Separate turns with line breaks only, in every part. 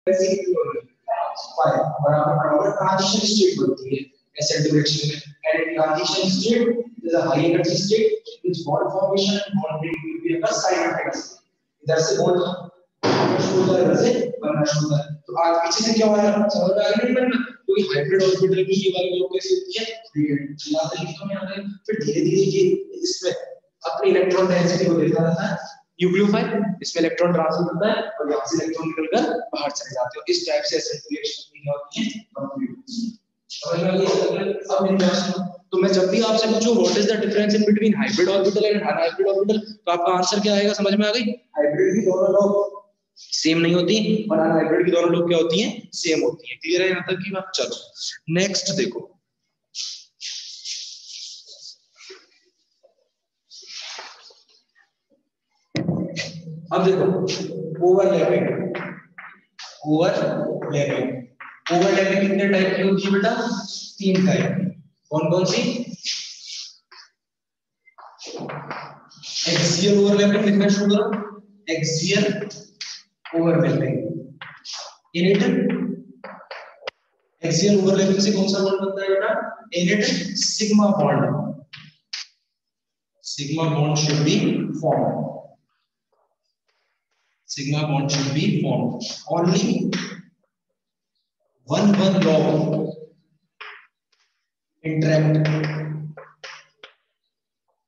Five और आपका बराबर ट्रांजिशन स्टेट बनती है एसिड डायरेक्शन में and transition state is a high energy state which bond formation and bond breaking will be a simultaneous इधर से बॉन्ड शुरू होता है इधर से बनना शुरू होता है तो आज पीछे से क्या हो रहा है समझ में आ गया नहीं क्योंकि हाइब्रिड ऑर्बिटल की ये वाली लोग कैसे होती है फ्री याद है लिखो यहाँ पे फिर धीरे-धीरे ये इसमें अपनी इलेक्ट्रॉन डेंसिटी को देता रहता है न्यूक्लियोफाइल इसमें इलेक्ट्रॉन ट्रांसफर होता है और यहाँ से इलेक्ट्रॉन निकलकर बाहर चले जाते हैं इस टाइप से ऐसे रिएक्शन होती है समझ में आ गया अब इंटरेस्टिंग तो मैं जब भी आपसे पूछूं what is the difference in between hybrid orbital and unhybrid orbital तो आपका आंसर क्या आएगा समझ में आ गई हाइब्रिड की दोनों लोग सेम नहीं होती और अनहाइब्रिड की दोनों लोग क्या होती हैं सेम होती हैं क्लियर है यहां तक की बात चलो नेक्स्ट देखो अब देखो ओवरलैपिंग कितने टाइप की होती है बेटा तीन टाइप कौन कौन सी एक्सियल ओवरलैपिंग लिखना शुरू करो axial overlapping init axial overlapping से कौन सा बॉन्ड बनता है बेटा init sigma bond should be formed sigma bond should be formed only one log interact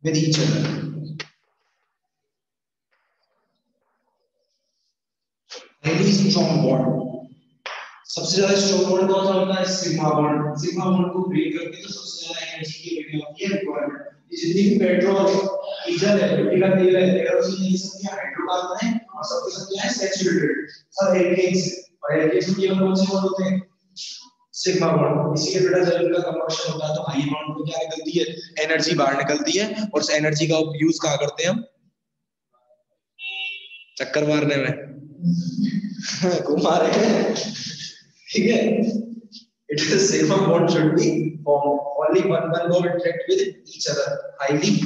with each other highly strong bond सबसे ज्यादा स्ट्रॉन्ग बॉन्ड कौन सा होता है सिग्मा बॉन्ड को ब्रेक करके तो सबसे ज्यादा एनर्जी की यूनिट होती है रिक्वायरमेंट जितनी भी पेट्रोल डीजल है मिट्टी का तेल है केरोसिन ये सब क्या हाइड्रोकार्बन है और सबके सब क्या है सैचुरेटेड सब एल्केन्स और एल्केन्स में केवल कौन से बॉन्ड होते हैं सिग्मा बॉन्ड इसी के बेटा जब इनका कंबशन होता है तो हाई बॉन्ड को क्या निकलती है एनर्जी बाहर निकलती है और उस एनर्जी का यूज कहां करते हैं हम चक्कर मारने में घुमा रहे हैं ठीक है it is sigma bond should be formed only one log interact with each other highly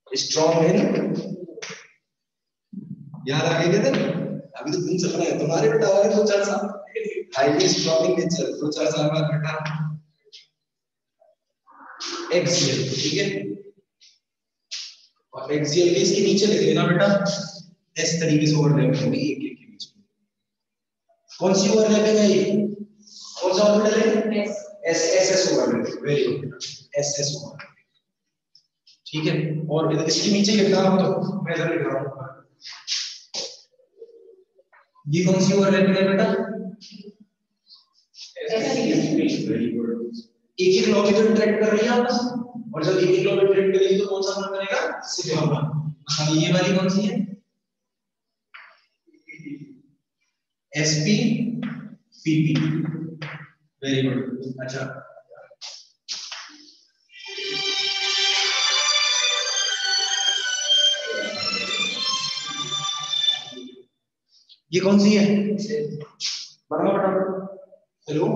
strong in याद आ गया क्या अभी तो दिन चल रहा है तुम्हारे बेटा और 2-4 साल highly strong in nature 2-4 साल बाद बेटा axial ठीक है और axial के इसके नीचे लिख लेना बेटा इस तरीके से ओवरलैप होगी एक के बीच में कौन सी ओवरलैपिंग है ये कौन सा ऑर्बिटल है S overlapping very good S overlapping ठीक है और इसके नीचे लिखना हो तो मैं इधर लिख रहा हूं ये कौन सी ओवरलैपिंग है बेटा वेरी गुड एक लॉग इधर इंटरेक्ट कर रही है आपस और जब एक लॉग इंटरेक्ट करेगी तो कौन सा बॉन्ड बनेगा सिग्मा बॉन्ड ये वाली कौन सी है sp pp वेरी गुड अच्छा ये कौन सी है बड़ा बड़ा हेलो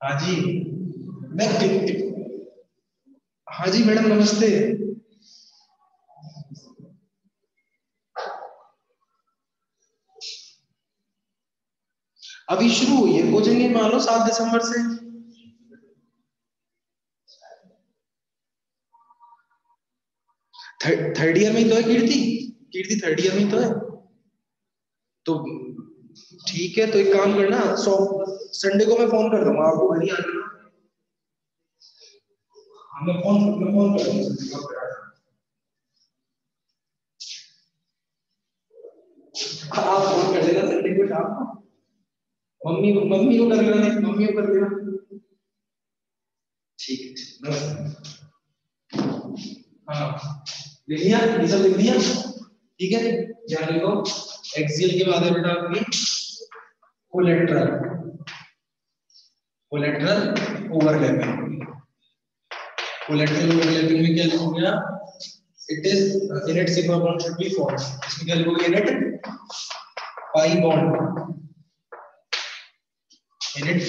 हाँ जी मैं हाँ जी मैडम नमस्ते अभी शुरू हुई है कोचिंग मान लो 7 दिसंबर से थर्ड ईयर में ही तो है कीर्ति थर्ड ईयर में ही तो है तो ठीक है तो एक काम करना संडे को मैं फोन कर दूंगा आपको घर ही आ जाना मैं फोन कर दूंगा आप फोन कर लेना संडे को शाम को मम्मी को कर लेना ठीक है नमस्ते हाँ लिख लिया ये सब लिख दिया ठीक है ध्यान लिखो एक्सियल के बाद है बेटा आपकी कोलेटरल ओवरलैपिंग में क्या लिखोगे आप it is इनेट sigma bond should be formed इसमें क्या लिखोगे इनेट pi bond should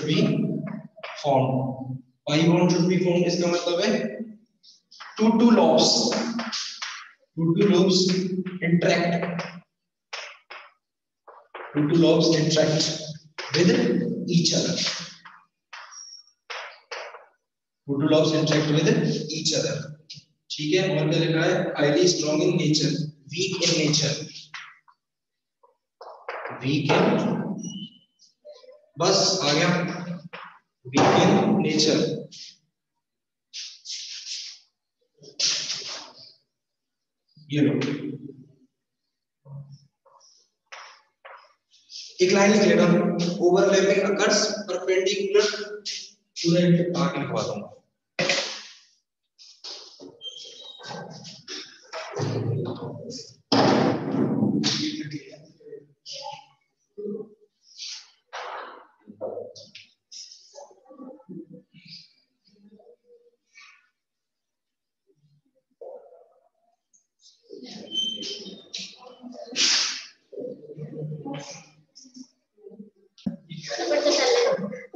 be formed pi bond should be formed इसका मतलब है two lobes interact. Two lobes interact with each other. Two lobes interact with each other. ठीक है, और क्या लिखा है? Highly strong in nature, weak in nature. Weak in, बस आ गया. Weak in nature. ये लो, एक लाइन लिख लेना. Overlapping occurs perpendicular to the आगे लिखवा दूंगा.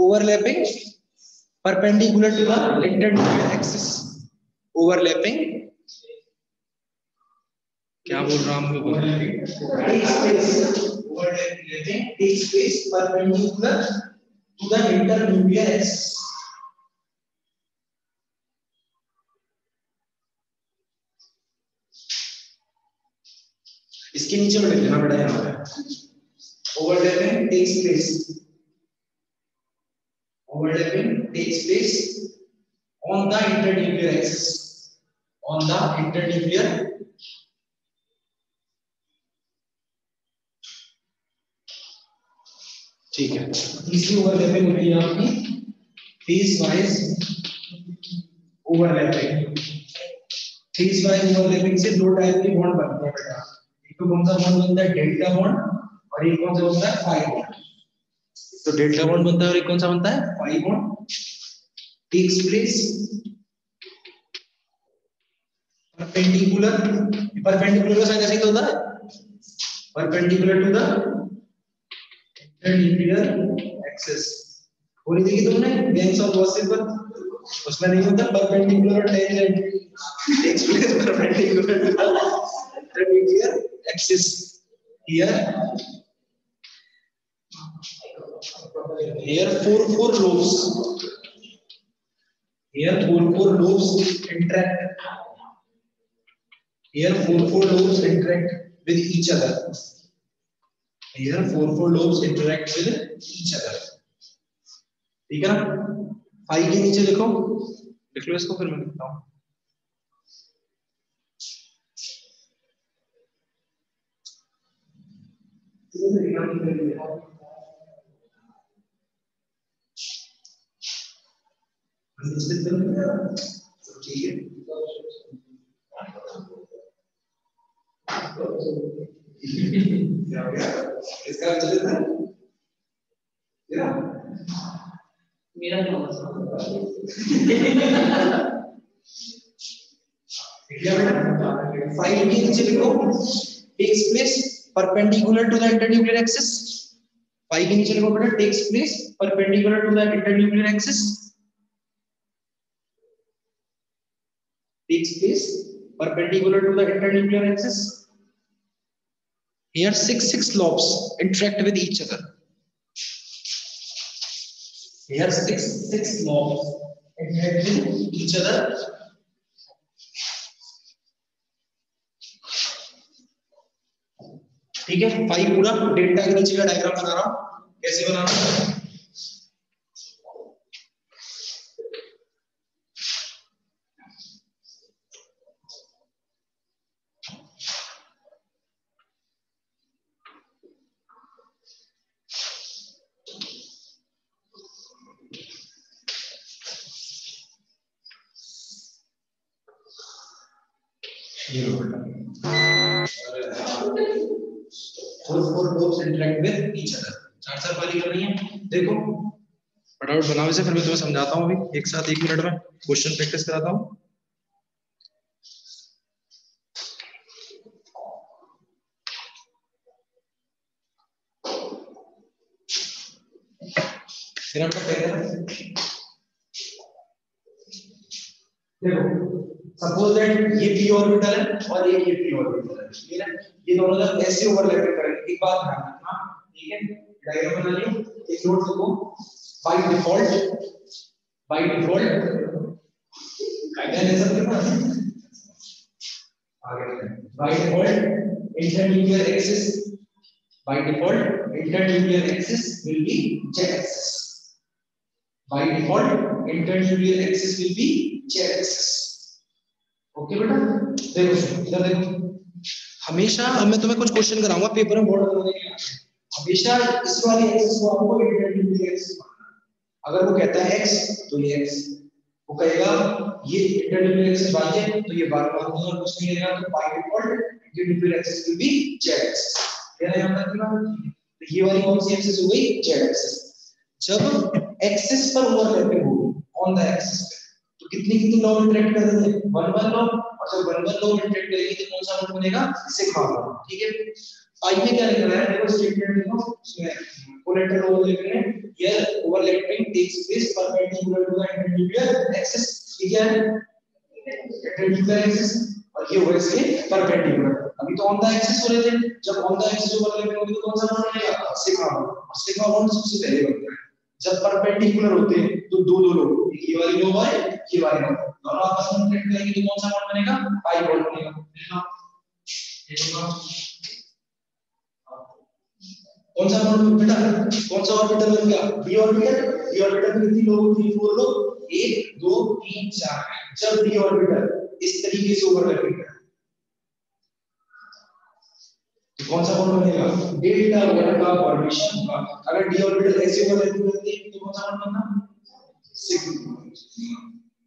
Overlapping perpendicular to the internuclear axis. Overlapping, क्या बोल रहा हूँ? Overlapping takes place perpendicular to the internuclear axis. इसके नीचे में लिख देना बेटा यहाँ पे. Overlapping takes place on the internuclear axis. On the internuclear, ठीक है. तीसरी ओवरलैपिंग होती है आपकी phase wise overlapping. Phase wise overlapping से दो टाइप के बॉन्ड बनते हैं बेटा. एक तो कौन सा बॉन्ड बनता है? Delta bond. और एक कौन सा बनता है? Pi bond. तो डेल्टा बॉन्ड बनता है और एक कौन सा बनता है? Pi bond. takes place perpendicular का साइन ऐसे ही होता है. perpendicular to the internuclear axis. पूरी देखी तुमने gangs of Gossip? उसमें नहीं होता perpendicular और tangent. takes place perpendicular to the internuclear axis. Here four lobes. Here four lobes interact. Here four lobes interact with each other. Here four lobes interact with each other. ठीक है ना? Phi के नीचे लिखो, लिख लो इसको, फिर मैं लिखता हूँ. ठीक है. इसका चलिए था क्या? मेरा क्या होगा? फाइव के नीचे लिखो takes place perpendicular to the internuclear axis. Five के नीचे लिखो बेटा takes place perpendicular to the internuclear axis. Takes place perpendicular to the internuclear axis. Here six lobes interact with each other. Here six lobes interact with each other. ठीक है. Five पूरा delta के नीचे का डायग्राम बना रहा हूं. कैसे बनाना? four lobes interact with each other. चार पारी करनी है. देखो फटाफट बनाओ इसे, फिर मैं तुम्हें समझाता हूँ. अभी एक साथ 1 मिनट में क्वेश्चन प्रैक्टिस कराता हूँ. देखो सपोज दैट ये p ऑर्बिटल है और ये p ऑर्बिटल है, ठीक है, ये दोनों जब ऐसे ओवरलैप करेंगे, एक बात ध्यान रखना, ठीक है, डायग्राम बना लियो, एक नोट रखो, बाय डिफॉल्ट आइडिया ले सकते हो आगे, by default internuclear axis, by default internuclear axis will be z axis, by default internuclear axis will be z axis, okay बेटा। देखो इधर देखो, हमेशा अब मैं तुम्हें कुछ क्वेश्चन कराऊंगा पेपर में बोर्ड बनाने के लिए, हमेशा इस वाली एक्सिस को आपको इंटरन्यूक्लियर एक्सिस मानना है। अगर वो कहता है x तो ये x, वो कहेगा ये इंटरन्यूक्लियर एक्सिस y है तो ये y मान दो, और कुछ नहीं करेगा तो by default internuclear axis will be z axis। यहाँ तक ये वाली कौन सी एक्सिस हो गई, z एक्सिस। जब एक्सिस पर ओवरलैपिंग होगी ऑन द एक्सिस पे, तो कितनी लॉ इंटरेक्ट कर रहे हैं, 1 लॉ, और जब 1 लॉ इंटरेक्ट करेगी तो कौन सा मोड बनेगा, सिग्मा मोड, ठीक है। आइए क्या लिख रहा है, देखो स्टेटमेंट देखो, इसमें कोलेटरल ओवरलैपिंग है, here overlapping takes place perpendicular to the intermediate axis, ठीक है, इंटरमीडिएट एक्सिस, और ये होगा इसके परपेंडिकुलर। अभी तो ऑन द एक्सिस हो रहे थे, जब ऑन द एक्सिस ओवरलैपिंग होगी तो कौन सा बॉन्ड बनेगा, सिग्मा बॉन्ड, और सिग्मा बॉन्ड सबसे पहले बनता है जब परपेंडिकुलर होते हैं, तो दो लोग, एक ये वाली लो है, ये वाली लो, दोनों आपस में इंटरेक्ट करेंगे तो कौन सा बॉन्ड बनेगा, पाई बॉन्ड बनेगा। कौन सा बॉन्ड बेटा, कौन सा ऑर्बिटल बन गया, d ऑर्बिटल, d ऑर्बिटल में कितनी लोग, 4 लोग, 1 2 3 4, जब d ऑर्बिटल इस तरीके से ओवरलैपिंग करे कौन सा बॉन्ड बनेगा, डेल्टा बॉन्ड का फॉर्मेशन होगा। अगर d ऑर्बिटल ऐसे ओवरलैपिंग करते हैं तो कौन सा बॉन्ड बनना, सिग्मा,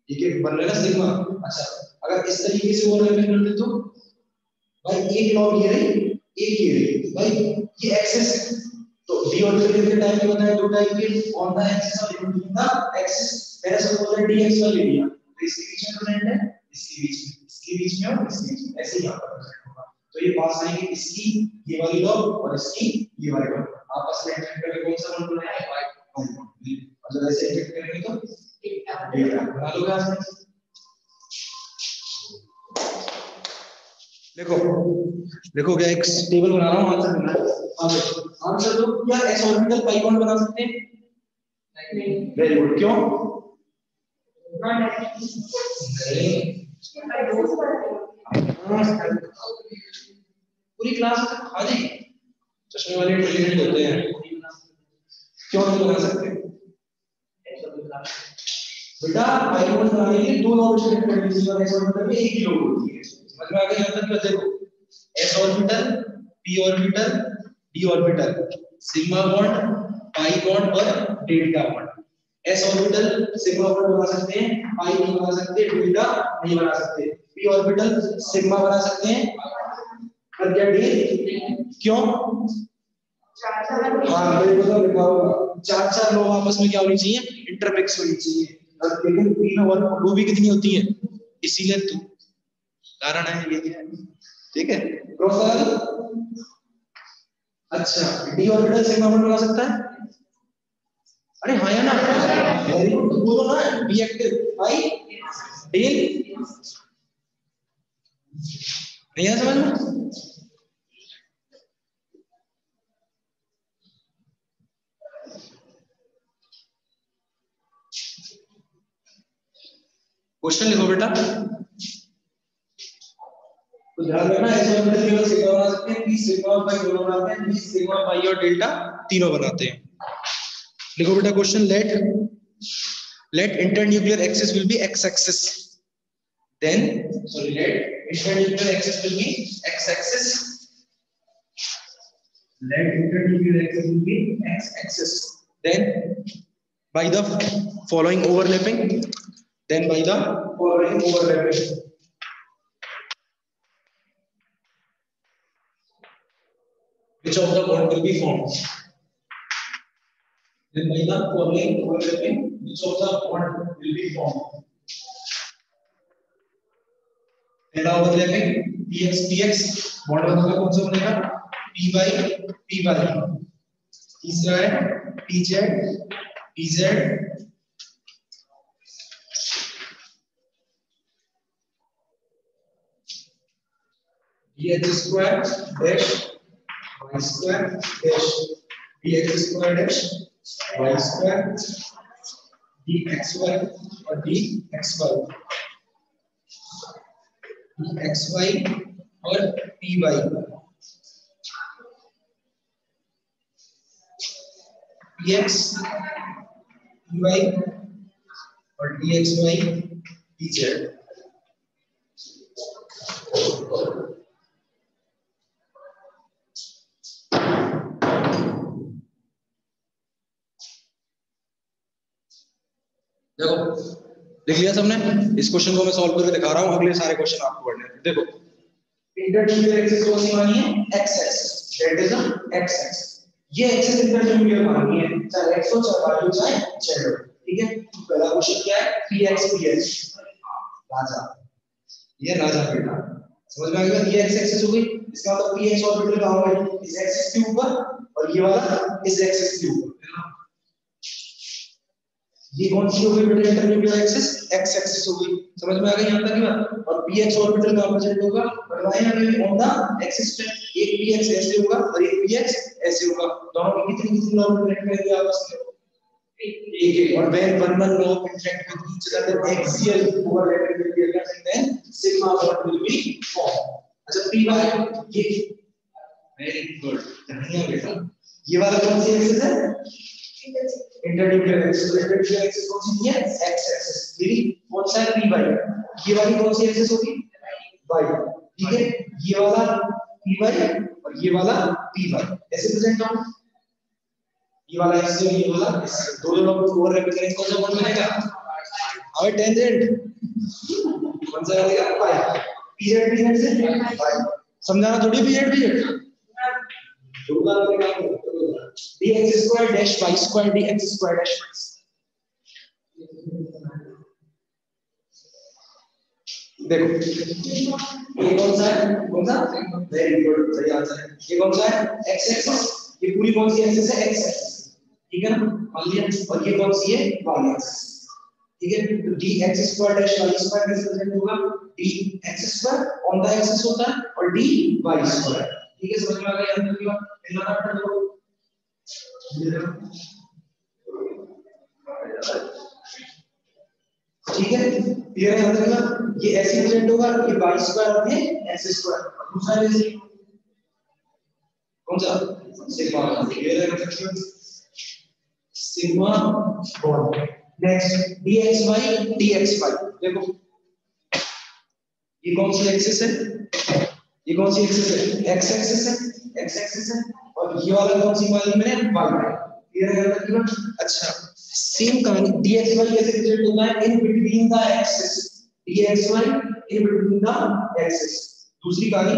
ठीक है, बन रहा है ना सिग्मा। अच्छा अगर इस तरीके से ओवरलैपिंग करते तो भाई एक लॉ ये रही, एक ये रही, भाई ये एक्सिस है, तो d ऑर्बिटल के टाइप के बताए, दो टाइप के, ऑन द एक्सिस और इन द एक्सिस। मैंने सपोज dx वाला ले लिया, तो इसके बीच में प्रेजेंट है, इसके बीच में और इसके बीच में, ऐसे ही यहां पर प्रेजेंट होगा। तो ये पास आएंगे इसकी ये वाली लॉ और इसकी ये वाली लॉ, आपस में इंटरेक्ट करके कौन सा बॉन्ड बनेगा, पाई बॉन्ड। मतलब ऐसे इंटरेक्ट करेंगे तो डेल्टा बना लोगे आसान। देखो देखो क्या एक टेबल बना रहा हूं, आंसर देना है। आंसर दो, क्या s ऑर्बिटल पाई बॉन्ड बना सकते हैं, नहीं, वेरी गुड, क्यों, पूरी क्लास खा जाएगी, चश्मे वाले इंटेलिजेंट होते हैं, क्यों नहीं बना सकते बेटा, पाई बॉन्ड बनाने के लिए दो ऑर्बिटल कंडीशन, s ऑर्बिटल में एक ही लोड होती है, समझ में आ गया यहाँ तक। देखो s orbital, p orbital, d orbital, sigma bond, pi bond और delta bond. s orbital sigma bond बना सकते हैं, पाई नहीं बना सकते, डेल्टा नहीं बना सकते। p ऑर्बिटल सिग्मा बना सकते हैं पर क्या d, क्यों, हाँ बिल्कुल लिखा होगा, चार लोग आपस में क्या होनी चाहिए, इंटरमिक्स होनी चाहिए, लेकिन p में 1 2 भी कितनी होती है, इसीलिए तो कारण है ये है, ठीक है प्रोफाइल। अच्छा d ऑर्बिटल सिग्मा बॉन्ड बना सकता है, अरे हाँ या ना, वेरी गुड, बोलो ना, बी एक्टिव भाई डेल, नहीं है समझ में। क्वेश्चन लिखो बेटा, तो ध्यान रखना s ऑर्बिटल केवल सिग्मा बना सकते हैं, p सिग्मा और पाई दोनों बनाते हैं, d सिग्मा पाई और डेल्टा तीनों बनाते हैं। लिखो बेटा question, let internuclear axis will be x axis, then sorry let internuclear axis will be x axis, let internuclear axis will be x axis, then by the following overlapping, which of the bond will be formed, then by the following overlapping which of the bond will be formed, पहला overlapping px px bond बनता कौन सा बनेगा, p by तीसरा है pz pz, dx square dash y square dash dx square dash y square dxy और dxy और py px py और dxy dz। देखो लिख लिया सबने। इस क्वेश्चन को मैं सॉल्व करके दिखा रहा हूं, अगले सारे क्वेश्चन आपको पढ़ने हैं। देखो इंटरमीडिएट एक्सिस कौन सी मानी है? x axis, that is x axis. ये एक्सिस इंटरमीडिएट मानी है, चाहे x हो चाहे y हो चाहे z हो, ठीक है। पहला क्वेश्चन क्या है? px px राजा, ये राजा बेटा, समझ में आ गया? ये x एक्सिस हो गई, इसका मतलब px ऑर्बिटल कहां होगा? इस एक्सिस के ऊपर, और ये वाला इस एक्सिस के ऊपर। ये कौन सी हो गई बेटा? इंटरमीडिएट एक्सिस x एक्सिस हो गई, समझ में आ गई यहां तक की बात? और px ऑर्बिटल कहां प्रेजेंट होगा? बताइए हमें ऑन द एक्सिस पे। एक px ऐसे होगा और एक px ऐसे होगा, दोनों की कितनी कितनी ऑर्बिटल कनेक्ट करेंगे आपस में? एक एक। और when one lobe interact with each other axial overlapping will be occurs then sigma bond will be formed। अच्छा py ये वेरी गुड बढ़िया बेटा। ये वाला कौन सी एक्सिस है? Intermediate axis. इंटरमीडिएट एक्सिस कौन सी है? x axis. मेरी कौन सा है? py। ये वाली कौन सी एक्सिस होगी? y, ठीक है। ये वाला py और ये वाला py ऐसे प्रेजेंट होगा। ये वाला x और ये वाला x, दो लोग ओवरलैप करेंगे, कौन सा बॉन्ड बनेगा? अबे टेंजेंट कौन सा बनेगा? पाई। pz pz से पाई, समझाना थोड़ी pz pz दोनों का काम है। dx square dash y square dx square dash y। देखो ये कौन सा है? कौन सा? वेरी गुड, सही आंसर है। ये कौन सा है? x axis. ये पूरी कौन सी एक्सिस है? x एक्सिस, ठीक है ना? मान लिया। और ये कौन सी है? y एक्सिस, ठीक है। तो dx square dash y square कैसे प्रेजेंट होगा? dx square on the axis होता है और dy स्क्वायर, ठीक है। समझ में आ गया? अंदर की बात पहला पार्ट कर लो, ठीक है। क्लियर है अंदर का? ये ऐसे प्रेजेंट होगा, ये y स्क्वायर और ये x स्क्वायर। दूसरा कैसे? कौन सा? Sigma bond. क्लियर है मतलब? Sigma bond. Next dxy dxy। देखो ये कौन सी एक्सिस है? ये कौन सी एक्सिस है? x एक्सिस है, x एक्सिस है। और ये वाला कौन सी वाली मैंने? y। क्लियर है मतलब? अच्छा सेम कहानी dxy कैसे प्रेजेंट होता है? In between the axis, dxy in between the axis. दूसरी कहानी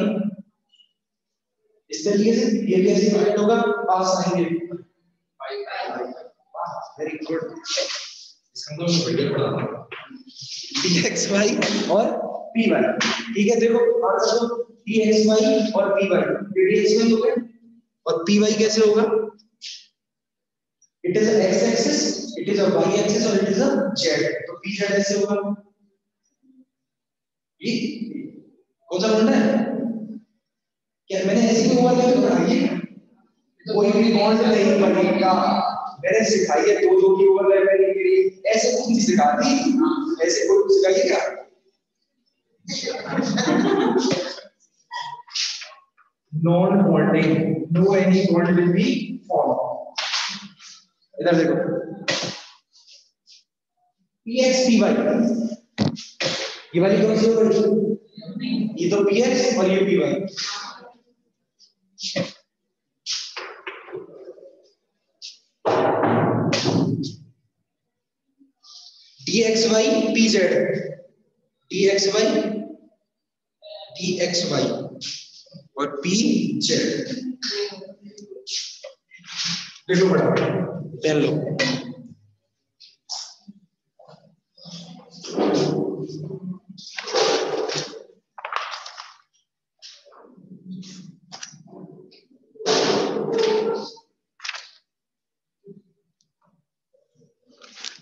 इस तरीके से, ये कैसे प्रेजेंट होगा? पास आएंगे, वेरी गुड। इसका मतलब वीडियो पढ़ा dxy और py, ठीक है। देखो आंसर दो, dxy और py। dxy हो गया और py कैसे होगा? It is x axis, it is a y axis और इट इज अ z। तो pz ऐसे होगा। ये कौन सा बॉन्ड है? क्या मैंने ऐसे ही हुआ नहीं पढ़ाई है? कोई भी बॉन्ड नहीं बनेगा, मैंने सिखाई है। दो दो की ओवरलैप करने के लिए ऐसे कुछ नहीं सिखाती, ऐसे कोई सिखाइए क्या? Non bonding, no any bond will be form. इधर देखो px py, ये वाली कौन सी होगी? ये तो px और ये py। dxy pz, dxy dxy और pz। देखो बड़ा पेन लो।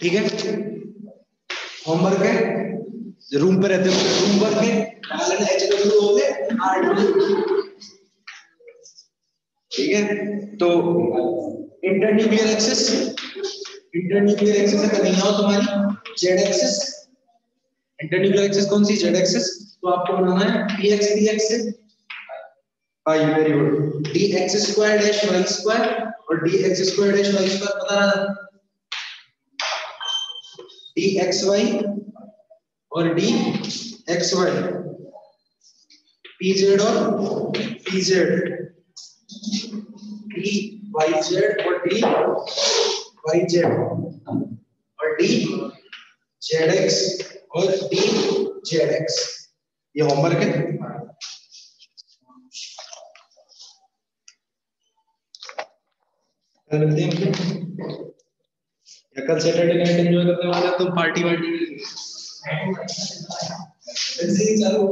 ठीक है, होमवर्क है रूम पे रहते हो रूम वर्क में ln HW हो गए RW, ठीक है। तो इंटरन्यूक्लियर एक्सिस अगर नहीं हो तुम्हारी जेड एक्सिस, इंटरन्यूक्लियर एक्सिस कौन सी, जेड एक्सिस, तो आपको बनाना है dx से आई, very good, dx square dash y square और dx square dash y square पता रहा, dxy और dxy, pz और pz, dyz और dyz और dzx और dzx, ये होमवर्क है। कल मिलते हैं, या कल सैटरडे नाइट एंजॉय करने वाले हो तुम, पार्टी वार्टी ऐसे ही चालू।